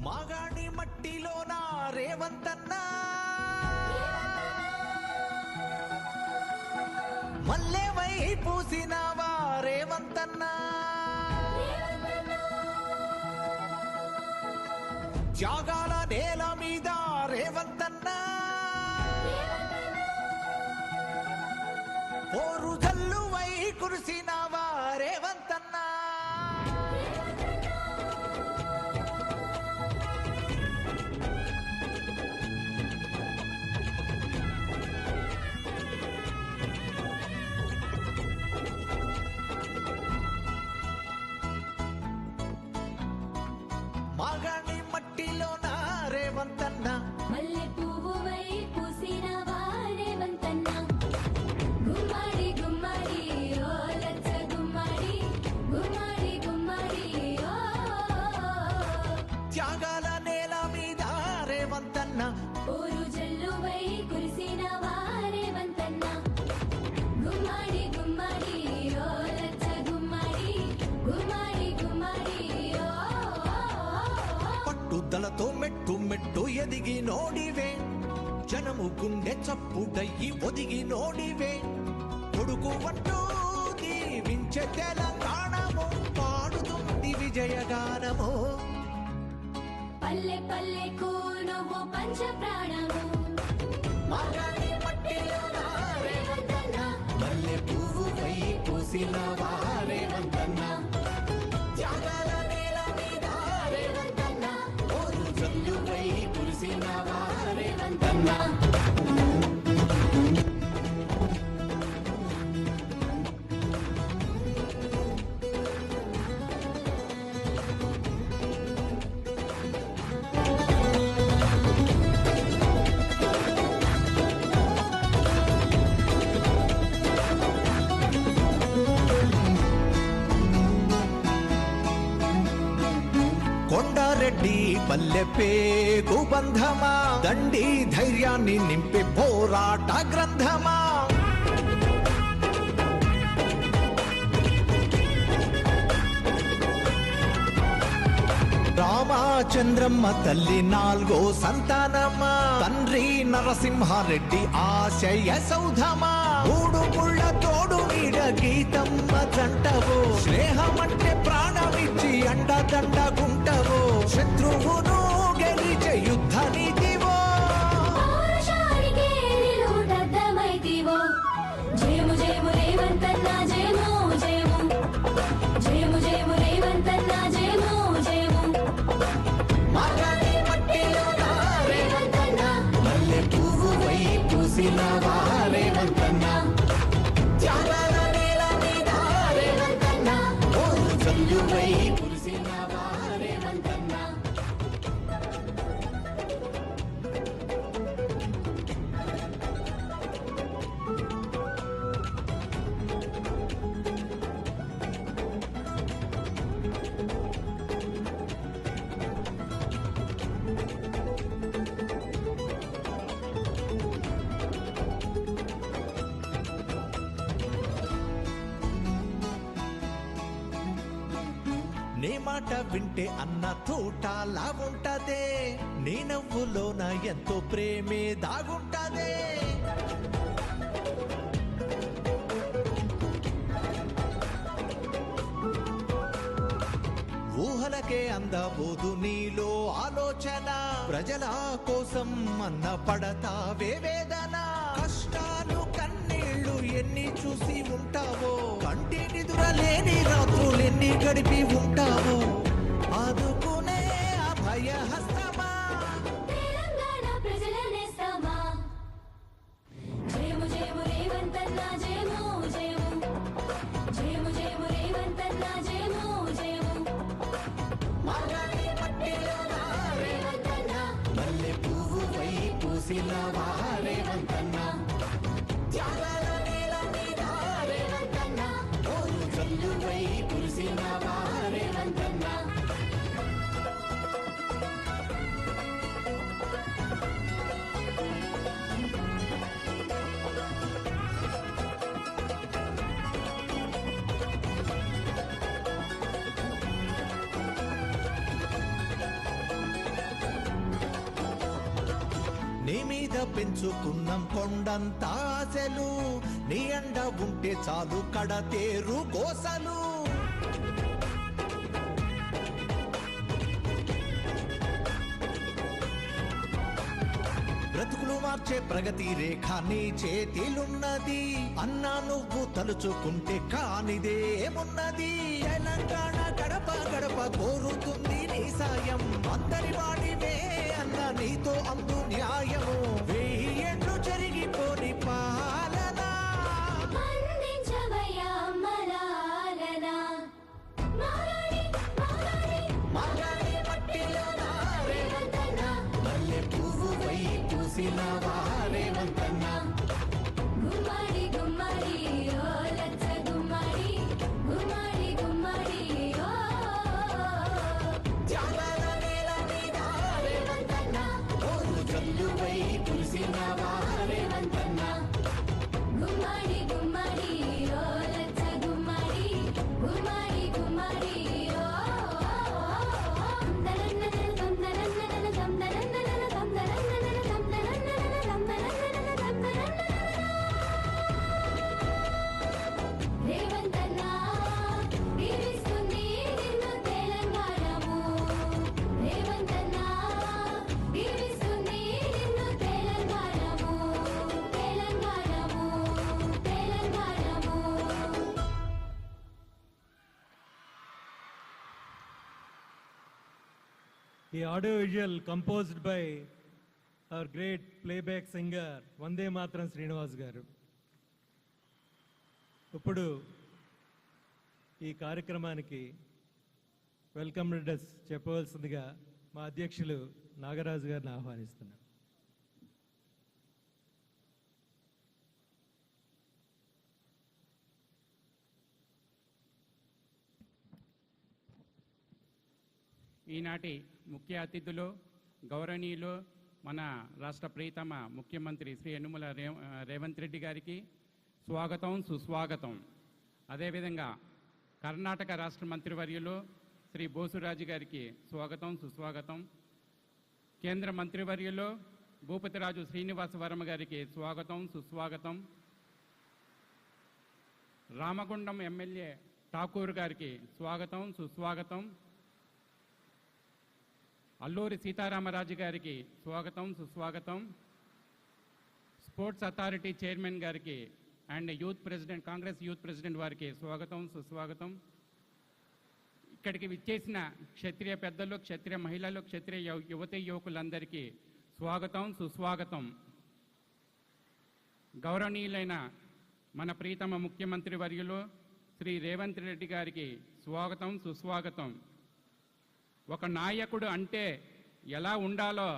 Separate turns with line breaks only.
మాగాణి మట్టిలోన రేవంతన్నా మల్లెవై పూసినవా రేవంతన్నా త్యాగాల నేల మీద రేవంతన్నా పోరు జల్లువై కురిసినవా రేవంతన్నా మాగాణి మట్టిలోన రేవంతన్నా
మల్లె పువ్వువై పూసినవా రేవంతన్నా గుమ్మడి గుమ్మడి ఓ లచ్చ గుమ్మడి గుమ్మడి గుమ్మడి ఓ
త్యాగాల నేల మీద రేవంతన్నా
ఊరు జల్లువై కురిసినవా రేవంతన్నా గుమ్మడి గుమ్మడి ఓ లచ్చ గుమ్మడి గుమ్మడి గుమ్మడి ఓ
పట్టుదలతో మెట్టు మెట్టు ఎదిగి నోడివే జనము గుండె చప్పుడయ్యి ఒదిగి నోడివే కొడుకు వంటూ దీవించే తెలంగాణము పాడుతుంది విజయగానము
పల్లె పల్లెకు నువ్వు పంచ ప్రాణము
మాగాణి మట్టిలోన
రేవంతన్నా
మల్లె పువ్వుపై పూసినవా రేవంతన్నా త్యాగాల నేల మీద
రేవంతన్నా
ఓరు జల్లుపై కురిసినవా రేవంతన్నా కొండారెడ్డి పల్లె పేగు బంధమా దండి ధైర్యాన్ని నింపే పోరాట గ్రంథమా రామచంద్రమ్మ తల్లి నాలుగో సంతానమా తండ్రి నరసింహారెడ్డి ఆశయ సౌధమా మూడు ముళ్ళ తోడు నీడ గీతమ్మ జంటవో స్నేహమంటే ప్రాణమిచ్చి అండదండగుంటవో శత్రువును గెలిచే యుద్ధ నీతివో
పౌరుషానికే నిలువుటద్దమైతివో జయము జయము రేవంతన్నా జయము జయము జయము జయము రేవంతన్నా జయము జయము
మాగాణి మట్టిలోన
రేవంతన్నా
మల్లె పువ్వుపై పూసినవా రేవంతన్నా త్యాగాల నేల మీద
రేవంతన్నా
ఓరు జల్లుపై కురిసినవా రేవంతన్నా నీ మాట వింటే అన్న తోటలా ఉంటదే నీ నవ్వులోన ఎంతో ప్రేమే దాగుంటదే ఊహలకే అందబోదు నీలో ఆలోచన ప్రజల కోసం అన్న పడతావే వేదన కష్టాలు కన్నీళ్లు ఎన్ని చూసి ఉంటావో కంటి నిదురలేని రాత్రులెన్ని గడిపి ఉంటావో ఆదుకునే అభయ హస్తమా
తెలంగాణ ప్రజల నేస్తమా జయము జయము రేవంతన్నా జయము జయము జయము జయము రేవంతన్నా జయము జయము
మాగాణి మట్టిలోన
రేవంతన్నా
మల్లె పువ్వుపై పూసినవా రేవంతన్నా త్యాగాల నేల మీద
రేవంతన్నా
ఓరు జల్లుపై కురిసినవా రేవంతన్నా పెంచుకున్నాం కొండంత ఆశలు, నీ అండ ఉంటే చాలు కడతేరు కోసలు. బ్రతుకులు మార్చే ప్రగతి రేఖ నీ చేతిలున్నది, అన్నా నువ్వు తలుచుకుంటే కానిదేమున్నది. తెలంగాణ గడప గడప కోరుతుంది నీ సాయం, అందరి వాడివే అన్న నీతో అందు న్యాయము. 1000 ఏళ్ళు జరిగిపోని పాలన
అందించవయ్యా అమ్మలాలన. మారాణి మారాణి
మాగాణి మట్టిలోన
రేవంతన్న,
మల్లె పువ్వు వై పూసినవా రేవంతన్న.
గుమ్మడి గుమ్మడి ఓ లచ్చ గుమ్మడి, గుమ్మడి గుమ్మడి ఓ
త్యాగాల నేల మీద
రేవంతన్న,
ఓరు జల్లువై పూసినవా రేవంతన్న.
గుమ్మడి గుమ్మడి ఓ లచ్చ గుమ్మడి, గుమ్మడి గుమ్మడి ఓ దందనన్నన దందనన్నన దందనన్నన దందనన్నన దందనన్నన దందనన్నన రేవంతన్న దీవిస్తుంది నిన్ను తెలంగాణము. రేవంతన్న దీవిస్తుంది నిన్ను తెలంగాణము. తెలంగాణము తెలంగాణము.
The audio visual composed by our great playback singer Vande Matram Srinivas garu. ఇప్పుడు ఈ కార్యక్రమానికి వెల్కమ్ అడ్రస్ చెప్పవలసిందిగా మా అధ్యక్షులు నాగరాజు గారిని ఆహ్వానిస్తున్నాం.
ఈనాటి ముఖ్య అతిథులు గౌరవనీయులు మన రాష్ట్ర ప్రియతమ ముఖ్యమంత్రి శ్రీ యనుమల రేవంత్ రెడ్డి గారికి స్వాగతం సుస్వాగతం. అదేవిధంగా కర్ణాటక రాష్ట్ర మంత్రివర్యులు శ్రీ బోసురాజు గారికి స్వాగతం సుస్వాగతం. కేంద్ర మంత్రివర్యులు భూపతిరాజు శ్రీనివాస వర్మ గారికి స్వాగతం సుస్వాగతం. రామగుండం ఎమ్మెల్యే ఠాకూర్ గారికి స్వాగతం సుస్వాగతం. అల్లూరి సీతారామరాజు గారికి స్వాగతం సుస్వాగతం. స్పోర్ట్స్ అథారిటీ చైర్మన్ గారికి and youth president Congress youth president వారికి స్వాగతం సుస్వాగతం. ఇక్కడికి విచ్చేసిన క్షత్రియ పెద్దలు, క్షత్రియ మహిళలు, క్షత్రియ యువతి యువకులందరికీ స్వాగతం సుస్వాగతం. గౌరవనీయులైన మన ప్రీతమ ముఖ్యమంత్రి వర్యులు శ్రీ రేవంత్ రెడ్డి గారికి స్వాగతం సుస్వాగతం. ఒక నాయకుడు అంటే ఎలా ఉండాలో